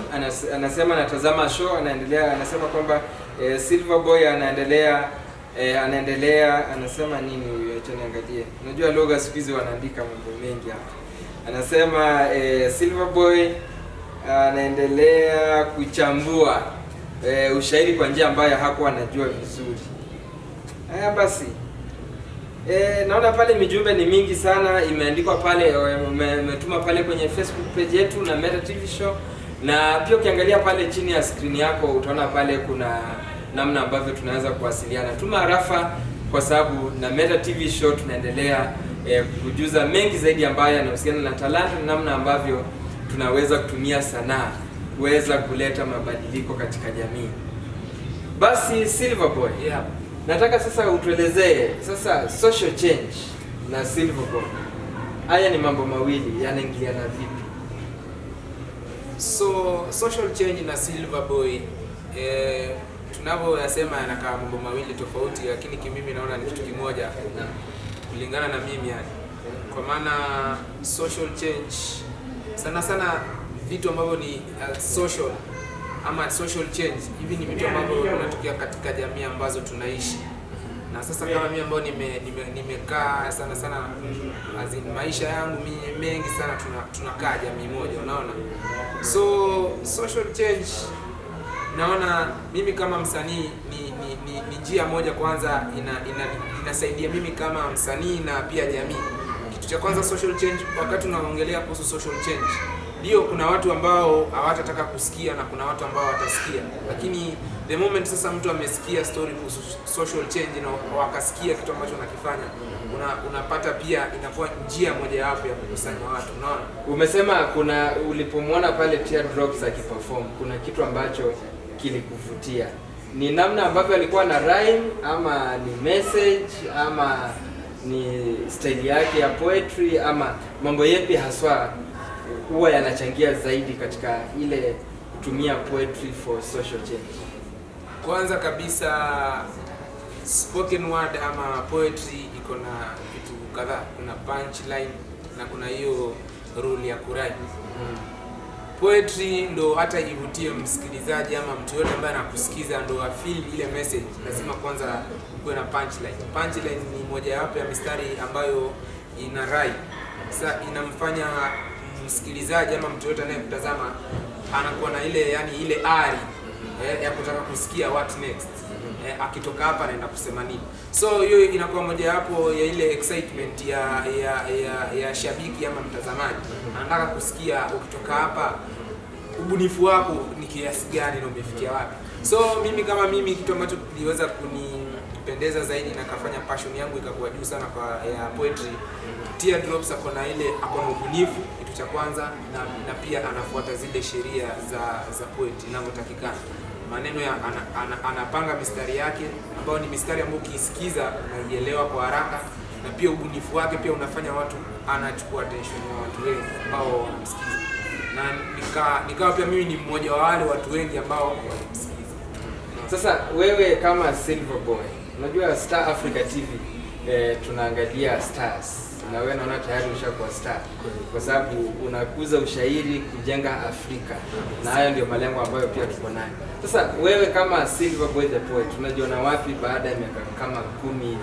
anasema anatazama show, anaendelea, anasema kwamba Silver Boy anaendelea anasema nini huyo, acha niangalie. Unajua lugha siku hizi wanaandika mambo mengi hapa. Anasema Silver Boy anaendelea kuchambua ushairi kwa njia ambayo hakuwa anajua vizuri. Haya basi. Naona pale mijumbe ni mingi sana imeandikwa pale, umetuma pale kwenye Facebook page yetu na Meta TV show, na pia ukiangalia pale chini ya screen yako utaona pale kuna namna ambavyo tunaweza kuwasiliana. Tuma arafa kwa sababu na Meta TV show tunaendelea kujuza mengi zaidi ambayo yanahusiana na talanta na namna ambavyo tunaweza kutumia sanaa kuweza kuleta mabadiliko katika jamii. Basi Silver Boy, nataka sasa utuelezee sasa social change na Silver Boy. Haya ni mambo mawili yanaingiliana vipi? So social change na Silver Boy tunavyoyasema yanakaa mambo mawili tofauti, lakini kimimi naona ni kitu kimoja kulingana na mimi yani. Kwa maana social change sana sana vitu ambavyo ni social ama social change, hivi ni vitu ambavyo vinatokea katika jamii ambazo tunaishi. Na sasa kama mimi ambao nimekaa sana sana maisha yangu mengi sana tunakaa jamii moja, unaona. So social change naona mimi kama msanii ni njia moja kwanza inasaidia mimi kama msanii na pia jamii. Kitu cha kwanza social change, wakati tunaongelea kuhusu social change, ndio kuna watu ambao hawatataka kusikia na kuna watu ambao watasikia, lakini the moment sasa mtu amesikia story kuhusu social change na wakasikia kitu ambacho nakifanya, unapata pia inakuwa njia moja wapo ya kukusanya watu, unaona. Umesema kuna ulipomwona pale Teardrops akiperform, kuna kitu ambacho kilikuvutia. ni namna ambavyo alikuwa na rhyme ama ni message ama ni style yake ya poetry ama mambo yapi haswa huwa yanachangia zaidi katika ile kutumia poetry for social change? Kwanza kabisa spoken word ama poetry iko na vitu kadhaa. Kuna punchline na kuna hiyo rule ya kurhyme. Poetry ndo hata ivutie msikilizaji ama mtu yote ambaye anakusikiza ndo afeel ile message, lazima kwanza kuwe na punchline. Punchline ni moja wapo ya mistari ambayo ina rhyme. Sasa inamfanya msikilizaji ama mtu yote anayekutazama anakuwa na ile ile ari ya kutaka kusikia what next. Akitoka hapa anaenda kusema nini. So hiyo inakuwa moja wapo ya ile excitement ya shabiki ama mtazamaji. Anataka kusikia ukitoka hapa ubunifu wako ni kiasi gani na umefikia wapi. So mimi kitu ambacho kiliweza kunipendeza zaidi na kafanya passion yangu ikakuwa juu sana kwa ya poetry. Teardrops akona ubunifu kitu cha kwanza na pia anafuata zile sheria za poetry inavyotakikana. Maneno ya anapanga mistari yake ambayo ni mistari ambayo ukisikiza unaielewa kwa haraka, na pia ubunifu wake pia unafanya watu anachukua attention ya watu wengi ambao wanamsikiza. Na nikawa pia mimi ni mmoja wa wale watu wengi ambao wanamsikiza. Sasa wewe kama Silver Boy, unajua Star Africa TV tunaangalia stars. Na wewe naona tayari ushakuwa star kwa sababu unakuza ushairi kujenga Afrika, na hayo ndio malengo ambayo pia tuko nayo. Sasa wewe kama Silver Boy the Poet unajiona wapi baada ya miaka kama 10 hivi?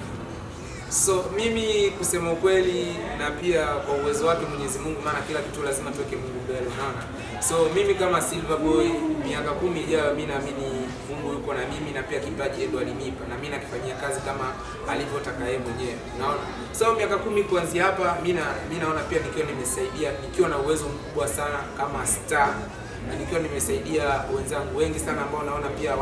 So mimi kusema ukweli, na pia kwa uwezo wake Mwenyezi Mungu, maana kila kitu lazima tuweke Mungu mbele, unaona. So mimi kama Silver Boy miaka 10 ijayo, mimi naamini Mungu yuko na mimi, na pia kipaji Edo alinipa na mimi nakifanyia kazi kama alivyotaka yeye mwenyewe, unaona. So miaka 10 kuanzia hapa mimi naona pia nikiwa nimesaidia, nikiwa na uwezo mkubwa sana kama star, na nikiwa nimesaidia wenzangu wengi sana ambao naona pia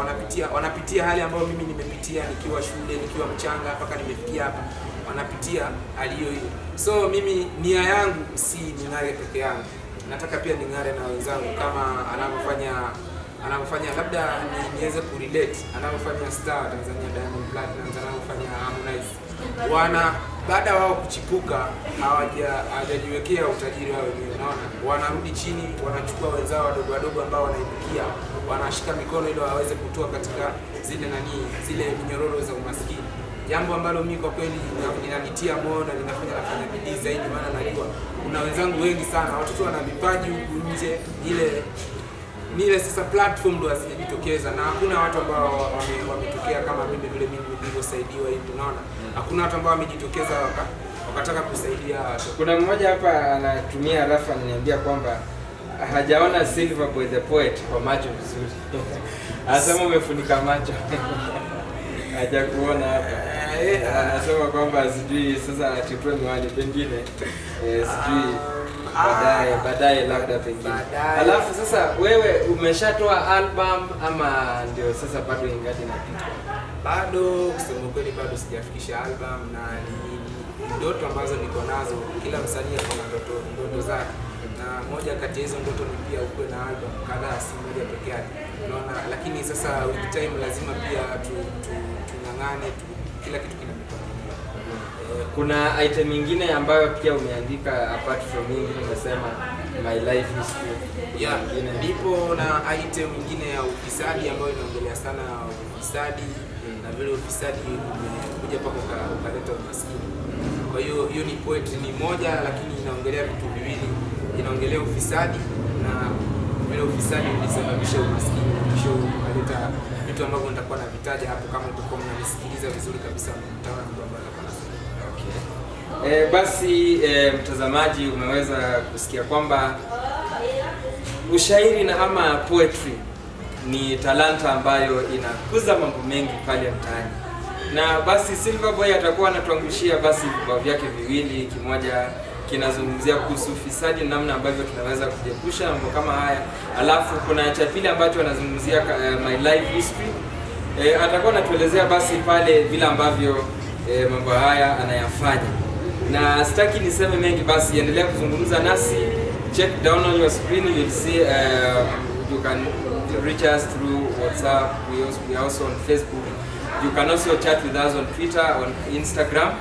wanapitia hali ambayo mimi nimepitia nikiwa shule, nikiwa mchanga mpaka nimefikia hapa, wanapitia hali hiyo. So mimi nia yangu si ning'are peke yangu, nataka pia ning'are na wenzangu kama anavyofanya labda niweze kurelate anavyofanya star Tanzania Diamond Platnumz, anavyofanya Harmonize. Baada wao kuchipuka hawajajiwekea utajiri wao wenyewe, unaona. Wanarudi chini, wanachukua wenzao wadogo ambao wanaibukia, wanashika mikono ili waweze kutoa katika zile minyororo za umaskini. Jambo ambalo mimi kwa kweli linanitia moyo na nafanya bidii zaidi, maana najua kuna wenzangu wengi sana watoto wana vipaji huku nje, ile sasa platform ndo hazijitokeza, na hakuna watu ambao wametokea kama mimi vile mimi nilivyosaidiwa hivi, unaona. Hakuna watu ambao wamejitokeza wakataka kusaidia watu. Kuna mmoja hapa anatumia rafa ananiambia kwamba hajaona Silver Boy the Poet kwa macho vizuri. Anasema umefunika macho. Hajakuona hapa. Anasema kwamba sijui sasa achukue miwani pengine. Sijui baadaye labda pengine. Alafu sasa wewe umeshatoa album ama ndio sasa bado ingali inapita? Bado kusema kweli bado sijafikisha album, na ni ndoto ambazo niko nazo. Kila msanii ako na ndoto zake, na moja kati ya hizo ndoto ni pia ukuwe na album kadhaa, si moja peke yake, unaona. Lakini sasa with time lazima pia tung'ang'ane, kila kitu kinapita. Kuna item nyingine ambayo pia umeandika apart from nyingine, umesema my life history. Yeah, ndipo na item nyingine ya ufisadi ambayo inaongelea sana ufisadi, na vile ufisadi umekuja pako ukaleta umaskini. Kwa hiyo ni poetry ni moja, lakini inaongelea vitu viwili. Inaongelea ufisadi na vile ufisadi ulisababisha umaskini, kisha ukaleta vitu ambavyo nitakuwa na vitaja hapo. Kama utakuwa mnanisikiliza vizuri kabisa, mtaona mambo ambayo nitakuwa nasema. Basi mtazamaji, umeweza kusikia kwamba ushairi na ama poetry ni talanta ambayo inakuza mambo mengi pale mtaani. Na basi Silver Boy atakuwa anatuangushia basi vibao vyake viwili. Kimoja kinazungumzia kuhusu ufisadi, namna ambavyo tunaweza kujiepusha mambo kama haya. Alafu kuna cha pili ambacho anazungumzia my life history. Atakuwa anatuelezea basi pale vile ambavyo mambo haya anayafanya. Na sitaki niseme mengi, basi endelea kuzungumza nasi. Check down on your screen, you'll see You can reach us through WhatsApp. We are also on Facebook. You can also chat with us on Twitter, on Instagram.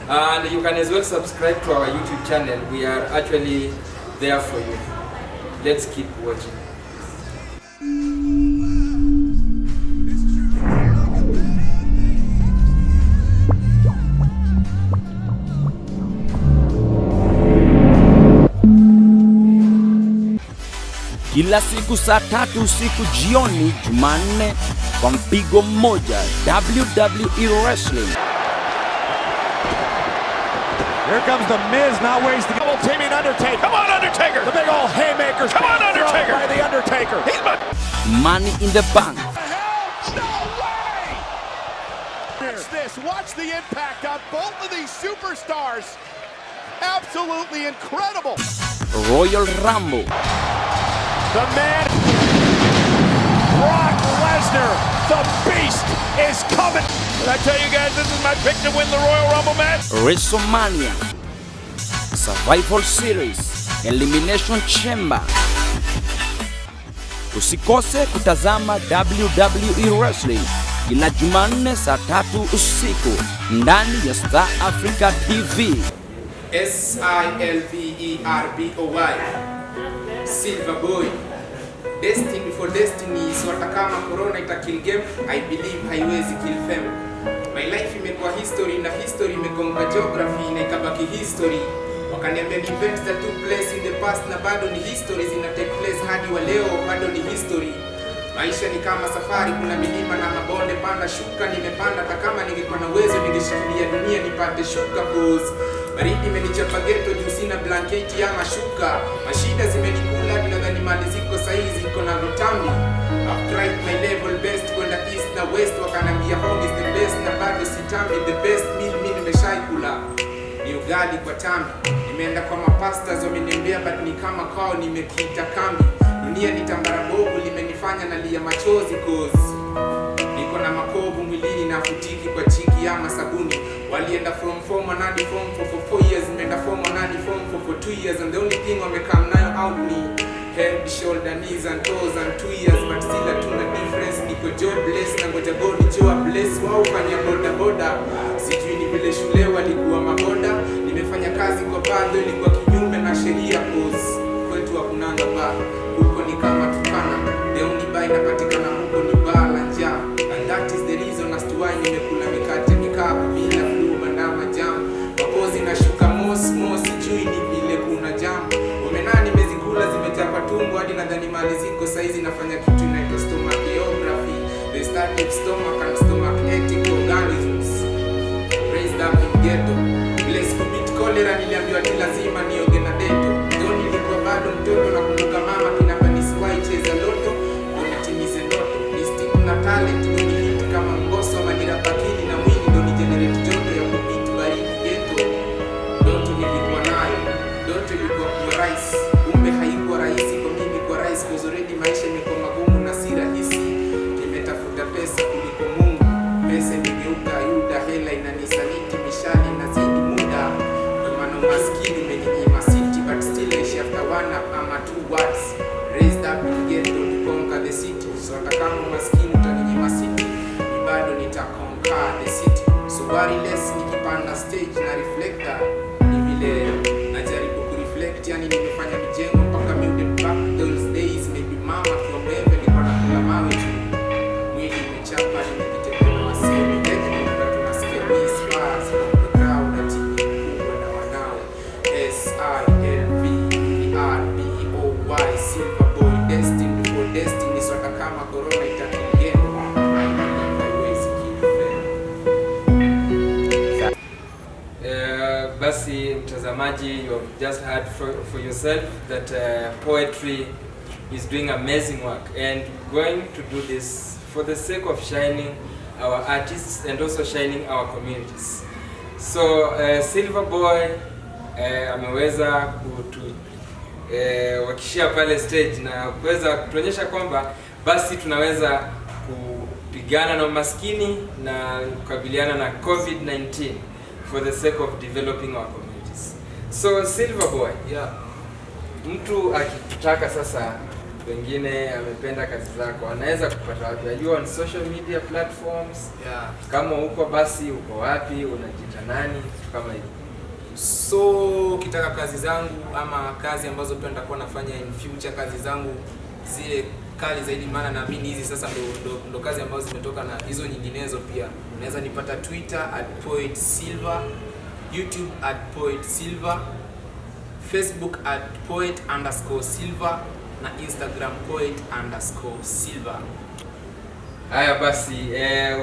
And you can as well subscribe to our YouTube channel. We are actually there for you. Let's keep watching. Kila siku saa 3 usiku jioni Jumanne kwa mpigo mmoja WWE Wrestling. Here comes the Miz, now wasting the double teaming Undertaker. Come on, Undertaker! The big old haymakers. Come on, Undertaker! By the Undertaker. He's Money in the Bank. No way! Watch this. Watch the impact on both of these superstars. Absolutely incredible. Royal Rumble. The man, Brock Lesnar, the beast, is coming. Did I tell you guys this is my pick to win the Royal Rumble match? WrestleMania. Survival Series. Elimination Chamber. Usikose kutazama WWE Wrestling kila Jumanne saa 3 usiku ndani ya Star Africa TV. SILVERBOY Silverboy. Destiny for destiny. So hata kama corona ita kill game, I believe haiwezi kill fame. My life imekuwa history na history imekonga geography na ikabaki history. Wakaniambia ni events that took place in the past na bado ni history zina take place hadi wa leo, bado ni history. Maisha ni kama safari, kuna milima na mabonde, panda shuka. Nimepanda hata kama ningekuwa na uwezo ningeshikilia dunia nipate shuka cause baridi imenichapa ghetto juu sina blanketi ya mashuka. Mashida zimenikula nadhani mali ziko saizi iko na vitambi. I've tried my level best kwenda east na west, wakanambia home is the best na bado sitambi. The best meal mimi nimeshaikula ni ugali kwa tambi. Nimeenda kwa mapastas wameniambia but ni kama kwao nimekita kambi. Dunia ni tambara bovu limenifanya nalia machozi cause niko na makovu mwilini na futiki kwa chiki ama sabuni. Walienda from form 1 hadi form 4 4 years, nimeenda form 1 hadi form 4 2 years, and the only thing wamekam nayo out ni head, shoulder, knees and toes and 2 years, but still hatuna difference. Niko jobless na ngoja God joa bless. Wao fanya boda boda, sijui ni vile shule walikuwa maboda. Nimefanya kazi kwa bado ilikuwa kinyume na sheria cause kwetu hakunanga bar. Huko ni kama Tukana, the only bar inapatikana huko ni bar la njaa, and that is the reason as to why nimekula mikate mikavu bila blue bandama jam. Mapozi na shuka mos sijui ni vile kuna jam. Omenani nimezikula zimechapa tumbo hadi nadhani mali ziko saizi nafanya kitu inaitwa stomachiography. The study of stomach and stomachatic organisms. Raised up in ghetto. Bless kubit cholera niliambiwa ni lazima nioge na deto. Ndio nilikuwa bado mtoto na kumbuka mama kinapa nisiwahi cheza loto. Ndio nitimize ndoto. Nistik na talent ndio niliti kama ngoso madira pakini na mwili ndio ni generate joto ya kubit baridi ghetto. Ndoto nilikuwa nayo. Ndoto ilikuwa kuwa rais. Kumbe haikuwa rahisi kwa mimi kwa rais cause already maisha imekuwa magumu na si rahisi. Nimetafuta pesa kuliko Mungu. Pesa imegeuka Yuda, hela inanisaliti, mishale inazidi muda. Ndio maana maskini umeninyima city but still I shift one ama 2 words. Raised up in ghetto to conquer the city. So hata kama maskini utaninyima city, ni bado nitaconquer the city. So worryless nikipanda stage na reflector ni vile najaribu kureflect, yani nimefanya mijengo mpaka building back those days. Maybe mama kwa mbele nilikuwa nakula mawe tu. Mwili umechapa nimejitembea na wasemi. Legend na tunasikia these bars from the crowd na TV kubwa na wanao. SILVERBOY Silverboy destined for destiny. So hata kama corona itakingeno haiwezi kifema. Basi mtazamaji, you have just heard for yourself that poetry is doing amazing work, and going to do this for the sake of shining our artists and also shining our communities. So Silverboy ameweza kutuwakishia pale stage na kuweza kutuonyesha kwamba basi tunaweza kupigana na umaskini na kukabiliana na COVID-19 for the sake of developing our communities. So Silverboy, Yeah. mtu akitutaka sasa pengine amependa kazi zako, anaweza kupata wapi? Ajua on social media platforms. Yeah. Kama uko basi uko wapi, unajiita nani, kama hivyo. So ukitaka kazi zangu ama kazi ambazo pia nitakuwa nafanya in future, kazi zangu zile kali zaidi, maana naamini hizi sasa ndo kazi ambazo zimetoka, na hizo nyinginezo pia unaweza nipata Twitter @poetsilva, YouTube @poetsilva, Facebook @poet_silva na Instagram poet_silva. Haya basi,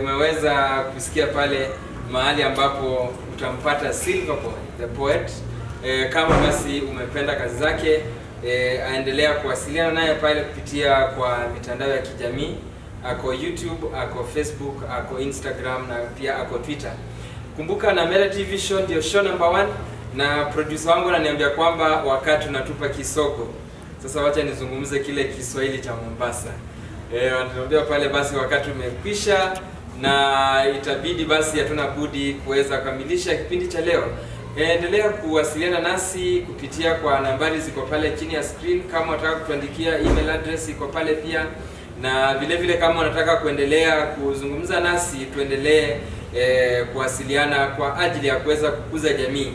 umeweza kusikia pale mahali ambapo utampata Silva Boy the Poet. Kama basi umependa kazi zake, aendelea kuwasiliana naye pale kupitia kwa mitandao ya kijamii. Ako YouTube, ako Facebook, ako Instagram na pia ako Twitter. Kumbuka na Mera TV show ndio show number 1, na producer wangu ananiambia kwamba wakati unatupa kisoko. Sasa wacha nizungumze kile Kiswahili cha Mombasa. Wanatuambia pale basi wakati umekwisha, na itabidi basi hatuna budi kuweza kukamilisha kipindi cha leo. Endelea kuwasiliana nasi kupitia kwa nambari ziko pale chini ya screen. Kama unataka kutuandikia, email address iko pale pia, na vile vile kama unataka kuendelea kuzungumza nasi, tuendelee kuwasiliana kwa ajili ya kuweza kukuza jamii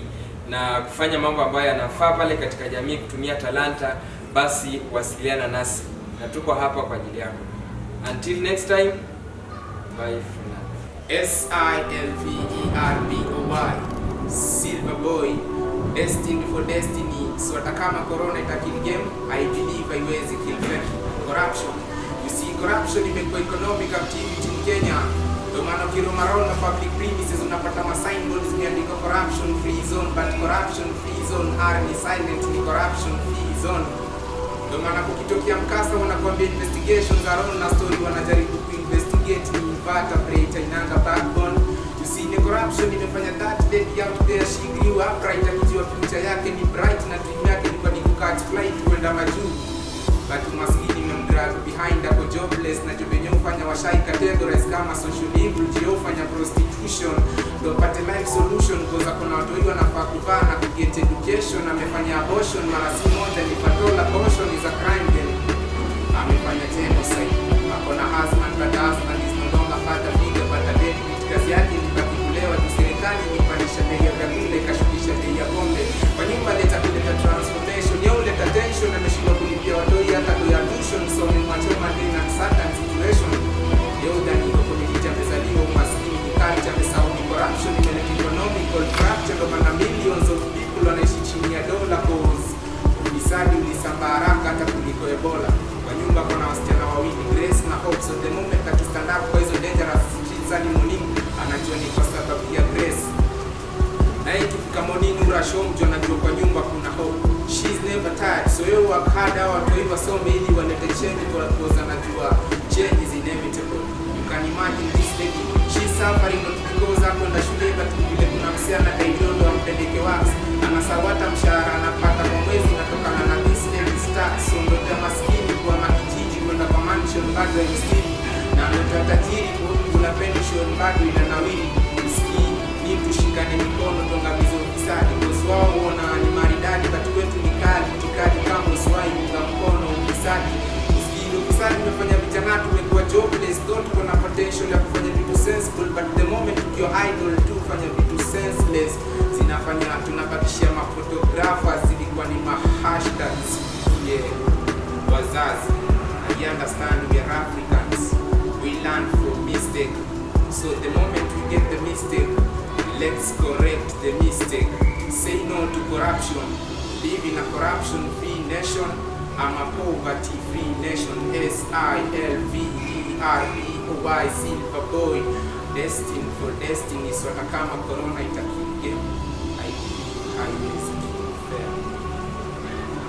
na kufanya mambo ambayo yanafaa pale katika jamii, kutumia talanta, basi wasiliana nasi na tuko hapa kwa ajili yako. Until next time, bye for now. SILVERBOY, Silva Boy, destined for destiny. So hata kama corona itakill game, I believe haiwezi kill corruption. You see, corruption imekuwa economic activity in Kenya. Ndio maana ukiroma around public premises unapata ma signboards zimeandikwa corruption free zone, but corruption free zone are silent, ni corruption free zone. Ndio maana kukitokea mkasa wanakuambia investigations are on, na story wanajaribu kuinvestigate ni vertebrate inanga backbone. You see, the corruption imefanya that lady out there, she grew up right, akijua future yake ni bright na dream yake ilikuwa ni kukatch flight kwenda majuu. But umaskini imemdrag behind, ako jobless, na job yenyewe ufanya washai categorize kama social evil, jio ufanya prostitution ndio pate life solution, because kuna watu wengi wanafaa kuvaa na kuget education. Amefanya abortion mara si moja, ni patrol abortion is a crime then. Amefanya genocide, akona husband but husband is no longer father figure but a dead. Kazi yake ni kukulewa tu, serikali ilipandisha bei ya vyakula, ikashukisha bei ya pombe. Kwa nyumba leta kuleta transformation, yao leta tension, ameshindwa kulipia watoi hata do ya tuition, so ni macho madini na certain situation. Leo ndani kwa community amezaliwa umaskini, ni culture amesahau ni corruption, imeleta economical fracture, ndo maana millions of people wanaishi chini ya dola, cause ufisadi ulisambaa haraka hata kuliko Ebola. Kwa nyumba kuna wasichana wawili, Grace na Hope, so the moment that stand up kwa hizo dangerous streets and morning, anajua ni kwa sababu ya Grace. Na ikifika morning urasho mjo anajua kwa nyumba kuna Hope. She's never tired, so you work hard out to even so many walete change, because anajua change is inevitable. You can imagine this lady, she's suffering not because akwenda shule, but vile kuna msichana daidodo ampeleke wax, anasawata mshahara anapata kwa mwezi natokana na this lady's tax. So ndoto ya maskini kwa makijiji kwenda kwa mansion bado ya mstini, na ndoto ya tajiri kuna pension bado inanawiri. Usikii ni tushikane mikono tongamizo ufisadi, because wao wana ni maridadi, but wetu ni kali itikadi kama uswai unga mkono ufisadi. Usikii ufisadi umefanya vijana tumekuwa jobless, don't kuna potential ya kufanya vitu sensible, but the moment ukiwa idle tu fanya vitu senseless, zinafanya tunabakishia maphotographers zilikuwa ni mahashtags. Wazazi, I understand we are Africans, we learn from mistake, so the moment we get the mistake, let's correct the mistake. Say no to corruption, live in a corruption free nation. I'm a poverty free nation. SILVERBOY, Silva Boy, destined for destiny. So hata kama corona itakill game.